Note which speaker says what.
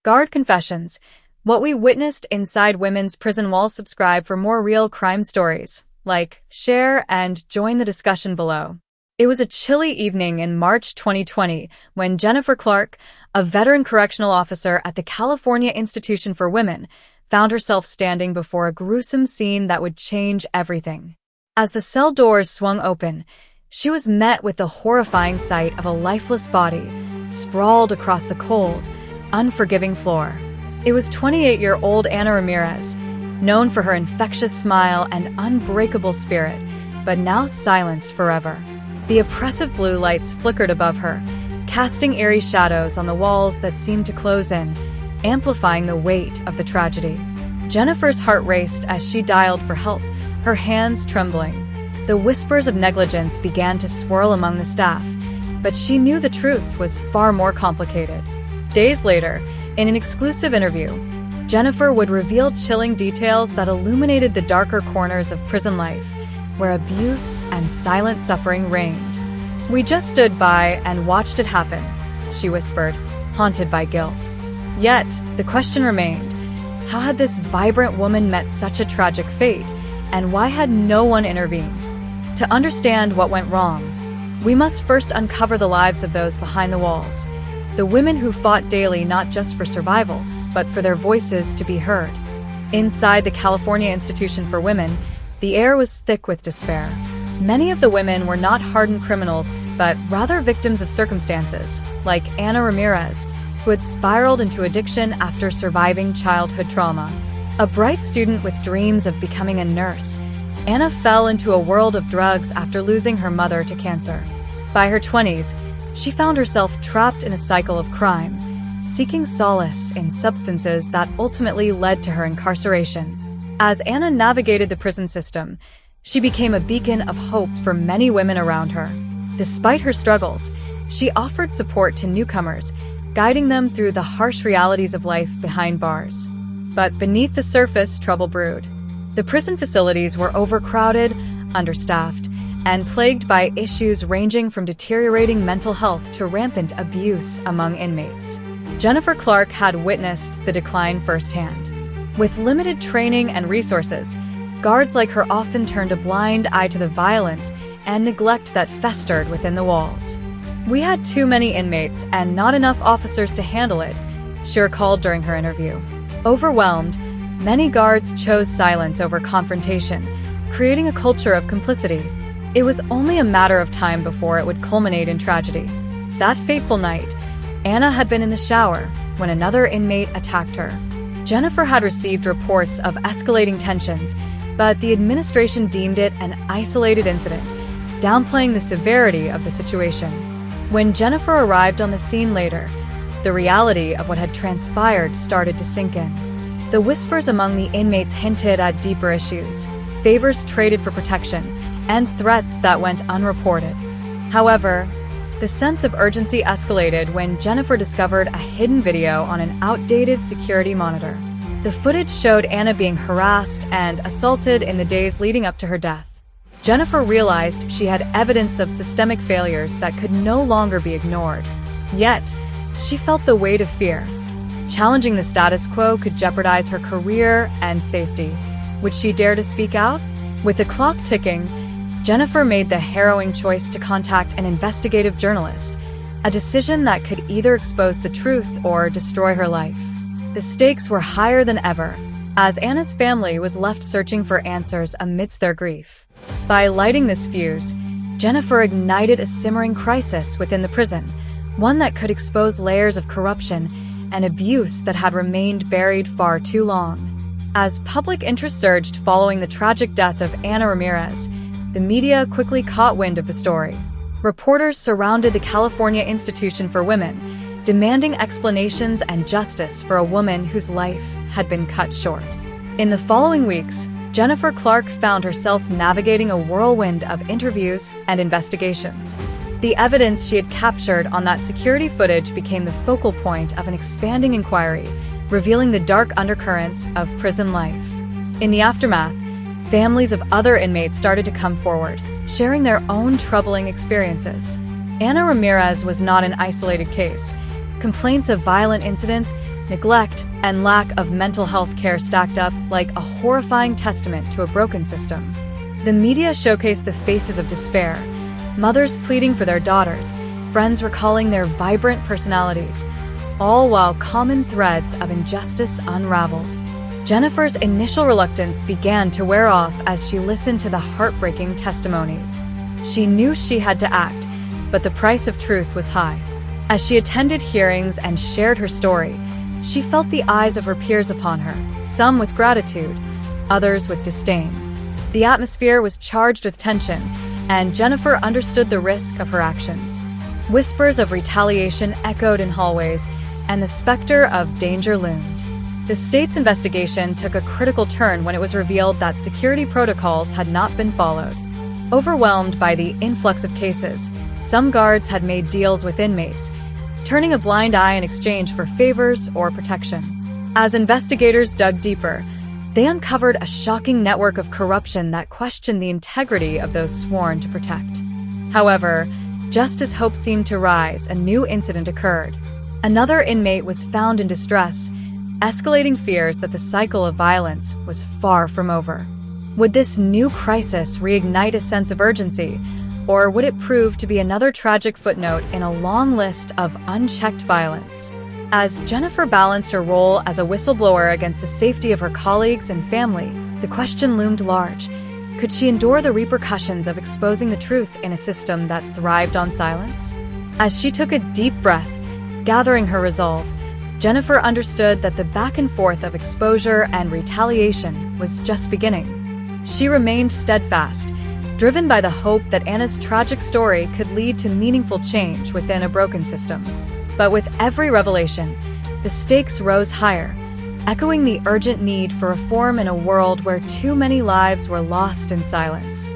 Speaker 1: Guard Confessions: What We Witnessed Inside Women's Prison Walls. Subscribe for more real crime stories. Like, share, and join the discussion below. It was a chilly evening in March 2020 when Jennifer Clarke, a veteran correctional officer at the California Institution for Women, found herself standing before a gruesome scene that would change everything. As the cell doors swung open, she was met with the horrifying sight of a lifeless body sprawled across the cold, unforgiving floor. It was 28-year-old Anna Ramirez, known for her infectious smile and unbreakable spirit, but now silenced forever. The oppressive blue lights flickered above her, casting eerie shadows on the walls that seemed to close in, amplifying the weight of the tragedy. Jennifer's heart raced as she dialed for help, her hands trembling. The whispers of negligence began to swirl among the staff, but she knew the truth was far more complicated. Days later, in an exclusive interview, Jennifer would reveal chilling details that illuminated the darker corners of prison life, where abuse and silent suffering reigned. "We just stood by and watched it happen," she whispered, haunted by guilt. Yet, the question remained: how had this vibrant woman met such a tragic fate, and why had no one intervened? To understand what went wrong, we must first uncover the lives of those behind the walls, the women who fought daily not just for survival, but for their voices to be heard. Inside the California Institution for Women, the air was thick with despair. Many of the women were not hardened criminals, but rather victims of circumstances, like Anna Ramirez, who had spiraled into addiction after surviving childhood trauma. A bright student with dreams of becoming a nurse, Anna fell into a world of drugs after losing her mother to cancer. By her 20s, she found herself trapped in a cycle of crime, seeking solace in substances that ultimately led to her incarceration. As Anna navigated the prison system, she became a beacon of hope for many women around her. Despite her struggles, she offered support to newcomers, guiding them through the harsh realities of life behind bars. But beneath the surface, trouble brewed. The prison facilities were overcrowded, understaffed, and plagued by issues ranging from deteriorating mental health to rampant abuse among inmates. Jennifer Clarke had witnessed the decline firsthand. With limited training and resources, guards like her often turned a blind eye to the violence and neglect that festered within the walls. "We had too many inmates and not enough officers to handle it," she recalled during her interview. Overwhelmed, many guards chose silence over confrontation, creating a culture of complicity. It was only a matter of time before it would culminate in tragedy. That fateful night, Anna had been in the shower when another inmate attacked her. Jennifer had received reports of escalating tensions, but the administration deemed it an isolated incident, downplaying the severity of the situation. When Jennifer arrived on the scene later, the reality of what had transpired started to sink in. The whispers among the inmates hinted at deeper issues, favors traded for protection, and threats that went unreported. However, the sense of urgency escalated when Jennifer discovered a hidden video on an outdated security monitor. The footage showed Anna being harassed and assaulted in the days leading up to her death. Jennifer realized she had evidence of systemic failures that could no longer be ignored. Yet, she felt the weight of fear. Challenging the status quo could jeopardize her career and safety. Would she dare to speak out? With the clock ticking, Jennifer made the harrowing choice to contact an investigative journalist, a decision that could either expose the truth or destroy her life. The stakes were higher than ever, as Anna's family was left searching for answers amidst their grief. By lighting this fuse, Jennifer ignited a simmering crisis within the prison, one that could expose layers of corruption and abuse that had remained buried far too long. As public interest surged following the tragic death of Anna Ramirez, the media quickly caught wind of the story. Reporters surrounded the California Institution for Women, demanding explanations and justice for a woman whose life had been cut short. In the following weeks, Jennifer Clarke found herself navigating a whirlwind of interviews and investigations. The evidence she had captured on that security footage became the focal point of an expanding inquiry, revealing the dark undercurrents of prison life. In the aftermath, families of other inmates started to come forward, sharing their own troubling experiences. Anna Ramirez was not an isolated case. Complaints of violent incidents neglect, and lack of mental health care stacked up like a horrifying testament to a broken system. The media showcased the faces of despair, mothers pleading for their daughters, friends recalling their vibrant personalities, all while common threads of injustice unraveled. Jennifer's initial reluctance began to wear off as she listened to the heartbreaking testimonies. She knew she had to act, but the price of truth was high. As she attended hearings and shared her story, she felt the eyes of her peers upon her, some with gratitude, others with disdain. The atmosphere was charged with tension, and Jennifer understood the risk of her actions. Whispers of retaliation echoed in hallways, and the specter of danger loomed. The state's investigation took a critical turn when it was revealed that security protocols had not been followed. Overwhelmed by the influx of cases, some guards had made deals with inmates, turning a blind eye in exchange for favors or protection. As investigators dug deeper, they uncovered a shocking network of corruption that questioned the integrity of those sworn to protect. However, just as hope seemed to rise, a new incident occurred. Another inmate was found in distress, escalating fears that the cycle of violence was far from over. Would this new crisis reignite a sense of urgency, or would it prove to be another tragic footnote in a long list of unchecked violence? As Jennifer balanced her role as a whistleblower against the safety of her colleagues and family, the question loomed large. Could she endure the repercussions of exposing the truth in a system that thrived on silence? As she took a deep breath, gathering her resolve, Jennifer understood that the back and forth of exposure and retaliation was just beginning. She remained steadfast, driven by the hope that Anna's tragic story could lead to meaningful change within a broken system. But with every revelation, the stakes rose higher, echoing the urgent need for reform in a world where too many lives were lost in silence.